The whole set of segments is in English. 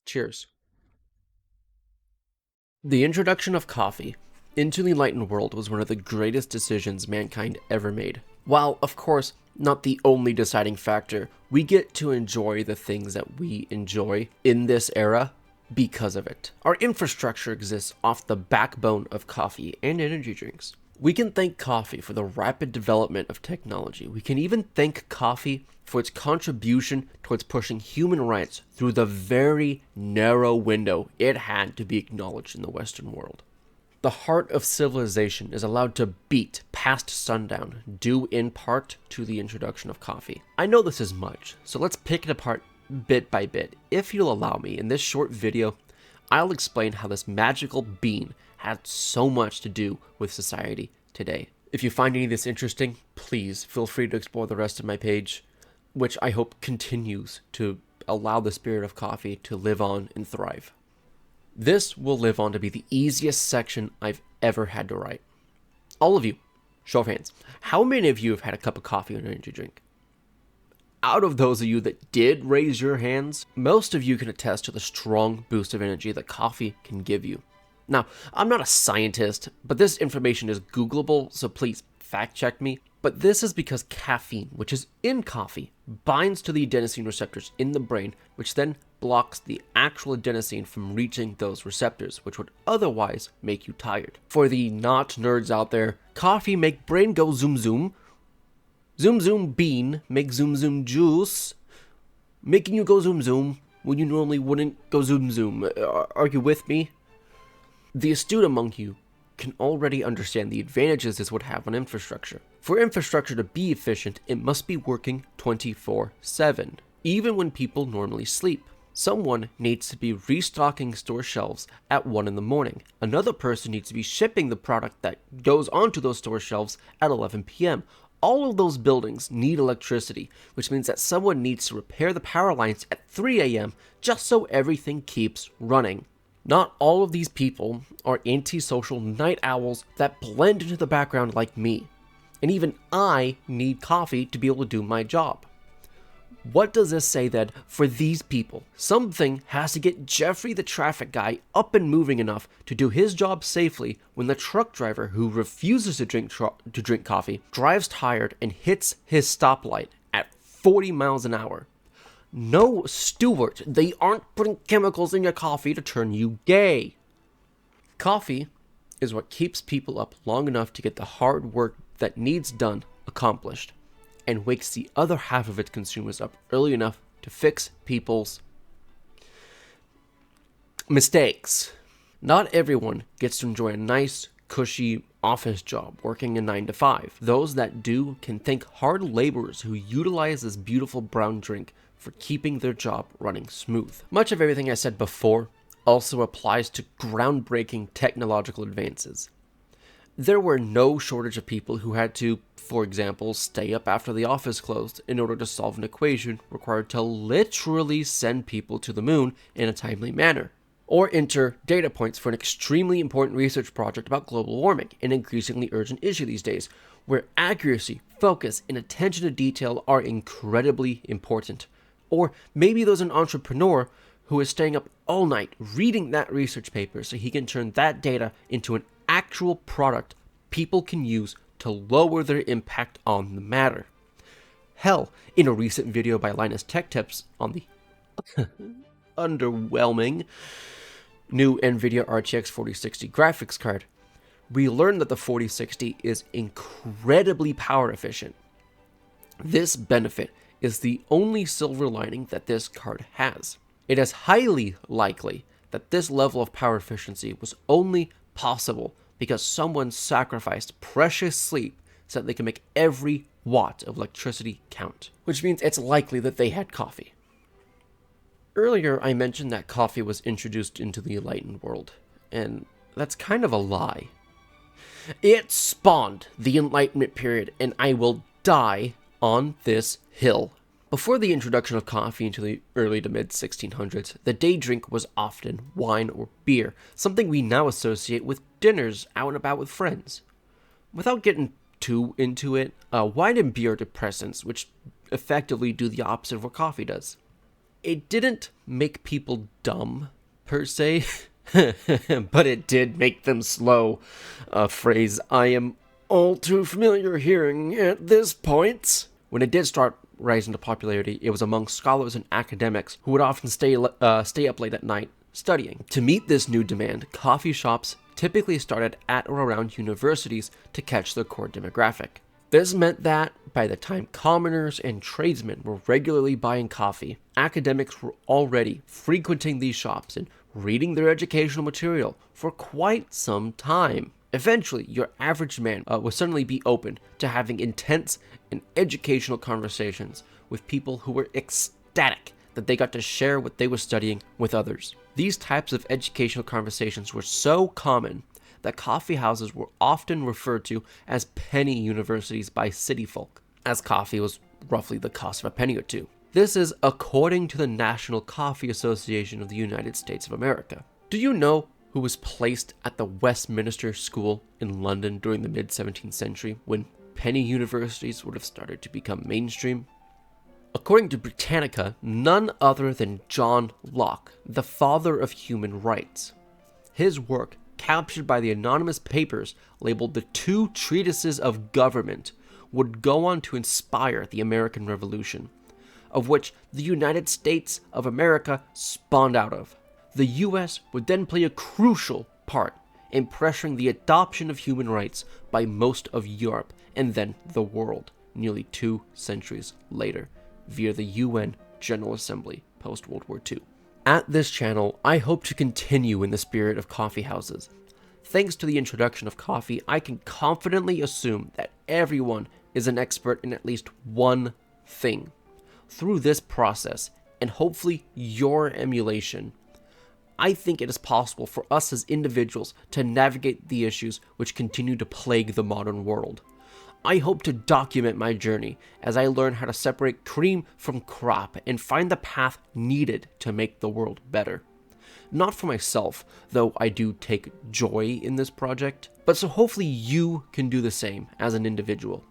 Cheers. The introduction of coffee into the enlightened world was one of the greatest decisions mankind ever made. While, of course, not the only deciding factor, we get to enjoy the things that we enjoy in this era because of it. Our infrastructure exists off the backbone of coffee and energy drinks. We can thank coffee for the rapid development of technology. We can even thank coffee for its contribution towards pushing human rights through the very narrow window it had to be acknowledged in the Western world. The heart of civilization is allowed to beat past sundown, due in part to the introduction of coffee. I know this is much, so let's pick it apart bit by bit. If you'll allow me, in this short video, I'll explain how this magical bean had so much to do with society today. If you find any of this interesting, please feel free to explore the rest of my page, which I hope continues to allow the spirit of coffee to live on and thrive. This will live on to be the easiest section I've ever had to write. All of you, show of hands, how many of you have had a cup of coffee or an energy drink? Out of those of you that did raise your hands, most of you can attest to the strong boost of energy that coffee can give you. Now, I'm not a scientist, but this information is Googleable, so please fact check me. But this is because caffeine, which is in coffee, binds to the adenosine receptors in the brain, which then blocks the actual adenosine from reaching those receptors, which would otherwise make you tired. For the not nerds out there, coffee make brain go zoom zoom. Zoom zoom bean make zoom zoom juice, making you go zoom zoom when you normally wouldn't go zoom zoom. Are you with me? The astute among you can already understand the advantages this would have on infrastructure. For infrastructure to be efficient, it must be working 24/7, even when people normally sleep. Someone needs to be restocking store shelves at 1 in the morning. Another person needs to be shipping the product that goes onto those store shelves at 11 p.m. All of those buildings need electricity, which means that someone needs to repair the power lines at 3 a.m. just so everything keeps running. Not all of these people are antisocial night owls that blend into the background like me. And even I need coffee to be able to do my job. What does this say then for these people? Something has to get Jeffrey the traffic guy up and moving enough to do his job safely when the truck driver who refuses to drink coffee drives tired and hits his stoplight at 40 miles an hour. No, Stuart, they aren't putting chemicals in your coffee to turn you gay. Coffee is what keeps people up long enough to get the hard work that needs done accomplished, and wakes the other half of its consumers up early enough to fix people's mistakes. Not everyone gets to enjoy a nice, cushy office job working a 9 to 5. Those that do can thank hard laborers who utilize this beautiful brown drink for keeping their job running smooth. Much of everything I said before also applies to groundbreaking technological advances. There were no shortage of people who had to, for example, stay up after the office closed in order to solve an equation required to literally send people to the moon in a timely manner, or enter data points for an extremely important research project about global warming, an increasingly urgent issue these days, where accuracy, focus, and attention to detail are incredibly important. Or maybe there's an entrepreneur who is staying up all night reading that research paper so he can turn that data into an actual product people can use to lower their impact on the matter. Hell, in a recent video by Linus Tech Tips on the underwhelming new NVIDIA RTX 4060 graphics card, we learned that the 4060 is incredibly power efficient. This benefit is the only silver lining that this card has. It is highly likely that this level of power efficiency was only possible because someone sacrificed precious sleep so that they can make every watt of electricity count, which means it's likely that they had coffee. Earlier, I mentioned that coffee was introduced into the enlightened world, and that's kind of a lie. It spawned the Enlightenment period, and I will die on this hill. Before the introduction of coffee into the early to mid 1600s, the day drink was often wine or beer, something we now associate with dinners out and about with friends. Without getting too into it, wine and beer are depressants, which effectively do the opposite of what coffee does. It didn't make people dumb, per se, but it did make them slow. A phrase I am all too familiar hearing at this point. When it did start rising to popularity, it was among scholars and academics who would often stay up late at night studying. To meet this new demand, coffee shops typically started at or around universities to catch their core demographic. This meant that by the time commoners and tradesmen were regularly buying coffee, academics were already frequenting these shops and reading their educational material for quite some time. Eventually, your average man would suddenly be open to having intense and educational conversations with people who were ecstatic that they got to share what they were studying with others. These types of educational conversations were so common that coffee houses were often referred to as penny universities by city folk, as coffee was roughly the cost of a penny or two. This is according to the National Coffee Association of the United States of America. Do you know who was placed at the Westminster School in London during the mid-17th century when penny universities would have started to become mainstream? According to Britannica, none other than John Locke, the father of human rights. His work, captured by the anonymous papers labeled the Two Treatises of Government, would go on to inspire the American Revolution, of which the United States of America spawned out of. The US would then play a crucial part in pressuring the adoption of human rights by most of Europe and then the world, nearly 2 centuries later, via the UN General Assembly post-World War II. At this channel, I hope to continue in the spirit of coffee houses. Thanks to the introduction of coffee, I can confidently assume that everyone is an expert in at least one thing. Through this process, and hopefully your emulation, I think it is possible for us as individuals to navigate the issues which continue to plague the modern world. I hope to document my journey as I learn how to separate cream from crop and find the path needed to make the world better. Not for myself, though I do take joy in this project, but so hopefully you can do the same as an individual.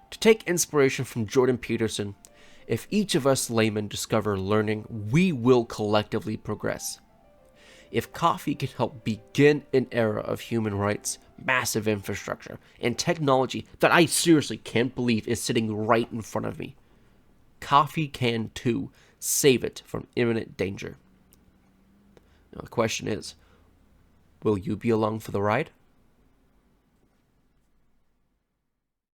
To take inspiration from Jordan Peterson, if each of us laymen discover learning, we will collectively progress. If coffee can help begin an era of human rights, massive infrastructure, and technology that I seriously can't believe is sitting right in front of me, coffee can too save it from imminent danger. Now the question is, will you be along for the ride?